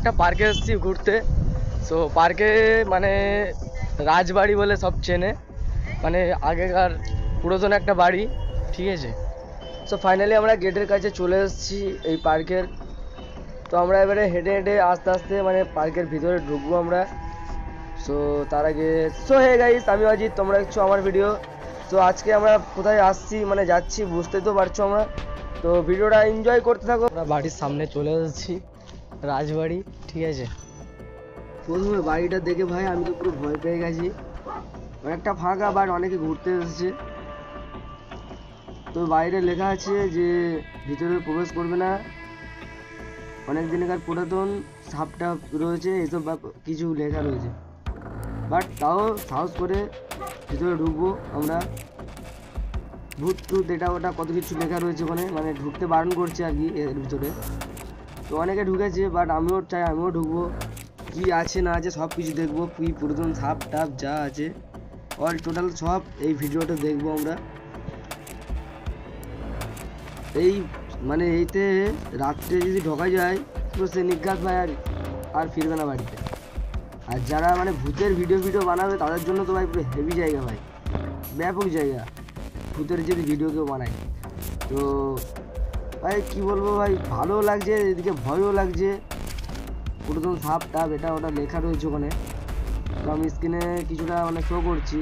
একটা পার্কে এসেছি ঘুরতে। সো পার্কে মানে রাজবাড়ি বলে সব চেনে, মানে আগেকার পুরাতন একটা বাড়ি, ঠিক আছে। সো ফাইনালি আমরা গেটের কাছে চলে এসেছি এই পার্কের। তো আমরা এবারে হেঁটে হেঁটে আস্তে আস্তে মানে পার্কের ভিতরে ঢুকবো আমরা। সো তার আগে হে গাইস, আমি অজিত, তোমরা দেখছো আমার ভিডিও। তো আজকে আমরা কোথায় আসছি মানে যাচ্ছি বুঝতে তো পারছো আমরা, তো ভিডিওটা এনজয় করতে থাকো। আমরা বাড়ির সামনে চলে এসেছি, রাজবাড়ি, ঠিক আছে। প্রথমে বাড়িটা দেখে ভাই আমি তো পুরো ভয় পেয়ে গেছি, অনেকটা ফাঁকা বাট অনেকে ঘুরতে এসেছে। তো বাইরে লেখা আছে যে ভিতরে প্রবেশ করবে না, অনেক দিনকার পুরাতন সাপটা রয়েছে, এসব কিছু লেখা রয়েছে। বাট তাও সাহস করে ভিতরে ঢুকবো আমরা। ভূত টুত এটা ওটা কত কিছু লেখা রয়েছে ওখানে, মানে ঢুকতে বারণ করছে আর কি এর ভিতরে। তো অনেকে ঢুকেছে বাট আমিও চাই আমিও ঢুকবো, কি আছে না আছে সব কিছু দেখবো, কি পুরাতন সাপ টাপ যা আছে অল টোটাল সব এই ভিডিওটা দেখবো আমরা। এই মানে এইতে রাত্রে যদি ঢোকা যায় তো সে নিঘাত ভাই আর ফিরবে না বাড়িতে। আর যারা মানে ভূতের ভিডিও বানাবে তাদের জন্য তো ভাই পুরো হেভি জায়গা ভাই, ব্যাপক জায়গা ভূতের যদি ভিডিও কেউ বানায়। তো ভাই কি বলবো ভাই, ভালোও লাগছে এদিকে ভয়ও লাগছে, পুরাতন সাপ টাপ এটা ওটা লেখা রয়েছে ওখানে। তো আমি স্ক্রিনে কিছুটা মানে শো করছি,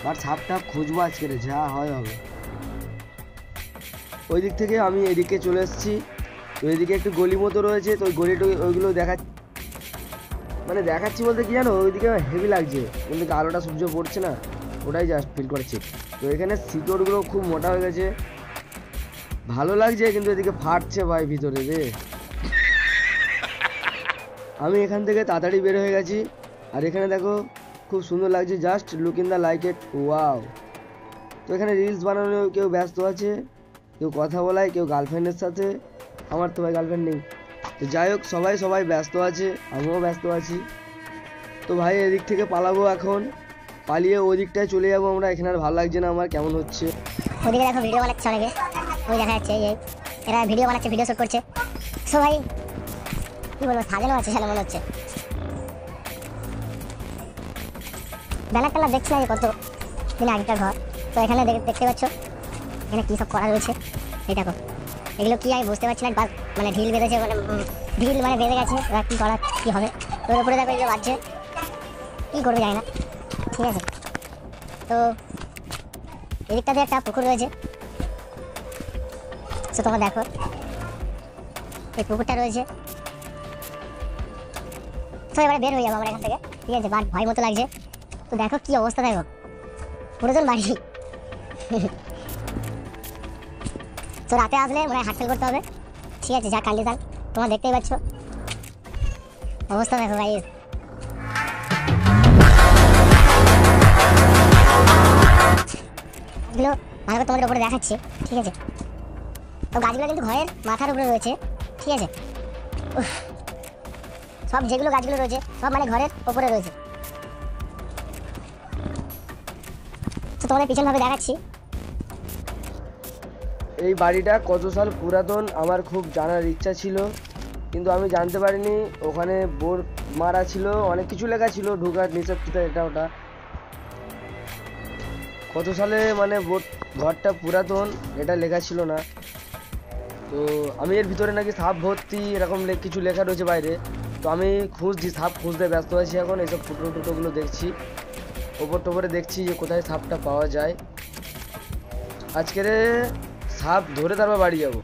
আর সাপ টাপ খুঁজবো আজকে, যা হয় হবে। ওই দিক থেকে আমি এদিকে চলে এসেছি। তো এদিকে একটু গলি মতো রয়েছে, তো ওই গলিটা ওইগুলো দেখাচ্ছি বলতে কি জানো, ওইদিকে হেভি লাগছে কিন্তু আলোটা সূর্য পড়ছে না, ওটাই জাস্ট ফিল করছি। তো এখানে শিকড়গুলো খুব মোটা হয়ে গেছে, ভালো লাগছে কিন্তু এদিকে ফাটছে ভাই ভিতরে রে। আমি এখান থেকে তাড়াতাড়ি বের হয়ে গেছি। আর এখানে দেখো খুব সুন্দর লাগছে, just look in the like it, wow. তো এখানে রিলস বানানো কেউ ব্যস্ত আছে, কেউ কথা বলায়, কেউ গার্লফ্রেন্ডের সাথে। আমার তো ভাই গার্লফ্রেন্ড নেই। তো যাই হোক সবাই ব্যস্ত আছে, আমিও ব্যস্ত আছি। তো ভাই এদিক থেকে পালাবো এখন, পালিয়ে ওই দিকটায় চলে যাবো আমরা। এখানে আর ভালো লাগছে না আমার, কেমন হচ্ছে। ওদিকে দেখো ভিডিও বানাচ্ছে অনেকে, ওই দেখা যাচ্ছে এই এরা ভিডিও বানাচ্ছে, ভিডিও শুট করছে। সো ভাই কি বলবো, সাজানো আছে সাজানো মনে হচ্ছে। ব্যানার টানার দেখছি না কত দিন আগেকার ঘর। তো এখানে দেখতে পাচ্ছ এখানে কী সব করা রয়েছে, এই দেখো এগুলো কি আমি বুঝতে পারছি না। মানে ঢিল বেঁধেছে, মানে ঢিল মানে বেঁধে গেছে, এবার কী করা কী হবে। তো ওর উপরে দেখো এগুলো বাজছে, কী করবে জানি না, ঠিক আছে। তো এদিকটাতে একটা পুকুর রয়েছে, তো তোমরা দেখো এই পুকুরটা রয়েছে। তো এবারে বের হয়ে যাবো আমরা এখান থেকে, ঠিক আছে। বাট ভয় মতো লাগছে। তো দেখো কি অবস্থা, দেখো পুরোজন বাড়ি। তো রাতে আসলে মনে হয় হাটফেল করতে হবে, ঠিক আছে। যা কন্ডিশন তোমরা দেখতেই পাচ্ছ, অবস্থা দেখো ভাই। এগুলো ভালো করে তোমাদের উপরে দেখাচ্ছি, ঠিক আছে। তো গাছগুলো কিন্তু ঘরের মাথার উপরে রয়েছে, ঠিক আছে। সব যেগুলো গাছগুলো রয়েছে সব মানে ঘরের উপরে রয়েছে। তো তোমাদের পিছনভাবে দেখাচ্ছি। এই বাড়িটা কত সাল পুরাতন আমার খুব জানার ইচ্ছা ছিল, কিন্তু আমি জানতে পারিনি। ওখানে বোর মারা ছিল, অনেক কিছু লেখা ছিল, ঢোকার নিষেধ এটা ওটা, কত সালে মানে ঘরটা পুরাতন এটা লেখা ছিল না। তো আমি এর ভিতরে নাকি সাপ ভর্তি এরকম কিছু লেখা রয়েছে বাইরে। তো আমি খুঁজছি, সাপ খুঁজতে ব্যস্ত আছি এখন। এইসব ফুটোগুলো দেখছি, ওপর টোপরে দেখছি যে কোথায় সাপটা পাওয়া যায়। আজকের সাপ ধরে তারপর বাড়ি যাব।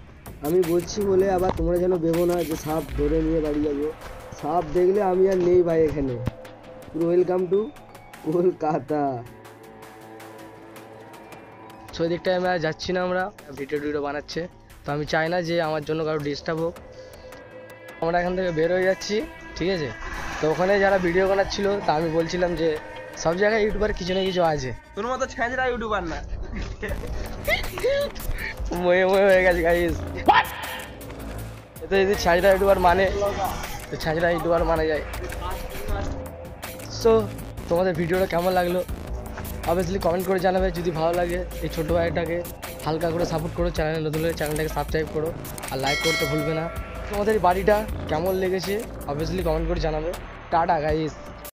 আমি বলছি বলে আবার তোমরা যেন ভেবো না যে সাপ ধরে নিয়ে বাড়ি যাব। সাপ দেখলে আমি আর নেই ভাই এখানে। পুরো ওয়েলকাম টু কলকাতা। তো ওই দিকটায় আমি আর যাচ্ছি না, আমরা ভিডিও বানাচ্ছে। তো আমি চাই না যে আমার জন্য কারো ডিস্টার্ব হোক। আমরা এখান থেকে বের হয়ে যাচ্ছি, ঠিক আছে। তো ওখানে যারা ভিডিও বানাচ্ছিল তা আমি বলছিলাম যে সব জায়গায় ইউটিউবার কিছু না কিছু আছে, তোর মতো ছেঁচড়া ইউটিউবার না। ময়ে হয়ে গেছে গাইস। এতে যদি ছাঁচড়া ইউটিউবার মানে, তো ছাঁচড়া ইউটিউবার মানে যায়। সো তোমাদের ভিডিওটা কেমন লাগলো অবভিয়াসলি কমেন্ট করে জানাবে। যদি ভালো লাগে এই ছোটো ভাইটাকে হালকা করে সাপোর্ট করো, চ্যানেলে নতুন হলে চ্যানেলটাকে সাবস্ক্রাইব করো, আর লাইক করতে ভুলবে না। তোমাদের এই বাড়িটা কেমন লেগেছে অবভিয়াসলি কমেন্ট করে জানাবে। Tata guys.